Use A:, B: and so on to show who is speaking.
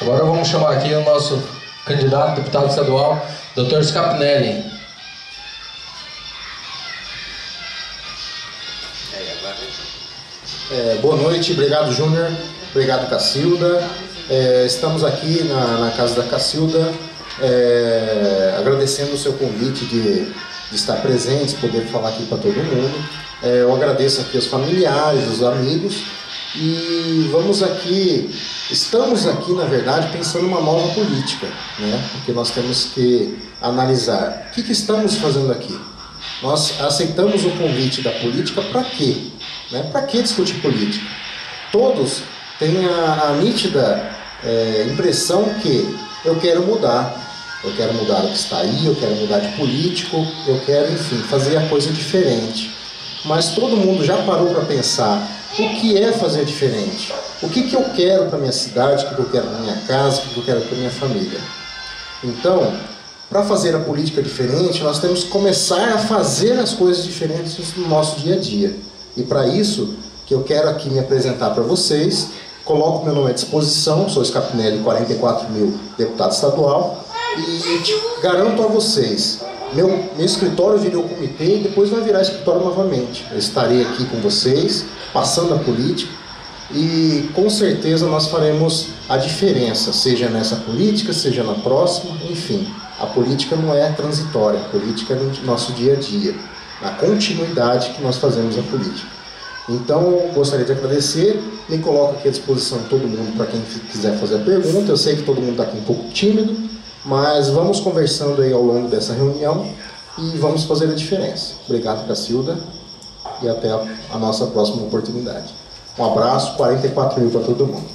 A: Agora vamos chamar aqui o nosso candidato a deputado estadual, Dr. Scapinelli.
B: Boa noite, obrigado Júnior, obrigado Cacilda. Estamos aqui na casa da Cacilda, agradecendo o seu convite de estar presente, poder falar aqui para todo mundo. Eu agradeço aqui aos familiares, os amigos, e estamos aqui na verdade pensando uma nova política, né? Porque nós temos que analisar o que estamos fazendo aqui. Nós aceitamos o convite da política para quê? Né? Para que discutir política? Todos têm a nítida impressão que eu quero mudar o que está aí, eu quero mudar de político, eu quero, enfim, fazer a coisa diferente. Mas todo mundo já parou para pensar o que é fazer diferente? O que eu quero para minha cidade, o que eu quero para minha casa, o que eu quero para minha família? Então, para fazer a política diferente, nós temos que começar a fazer as coisas diferentes no nosso dia a dia. E para isso, que eu quero aqui me apresentar para vocês, coloco meu nome à disposição, sou Scapinelli, 44.000 deputado estadual, e garanto a vocês, meu escritório virou comitê e depois vai virar escritório novamente. Eu estarei aqui com vocês, passando a política, e com certeza nós faremos a diferença, seja nessa política, seja na próxima, enfim. A política não é transitória, a política é no nosso dia a dia, na continuidade que nós fazemos a política. Então, gostaria de agradecer, me coloco aqui à disposição de todo mundo para quem quiser fazer a pergunta. Eu sei que todo mundo está aqui um pouco tímido, mas vamos conversando aí ao longo dessa reunião e vamos fazer a diferença. Obrigado, Cacilda, e até a nossa próxima oportunidade. Um abraço, 44.000 para todo mundo.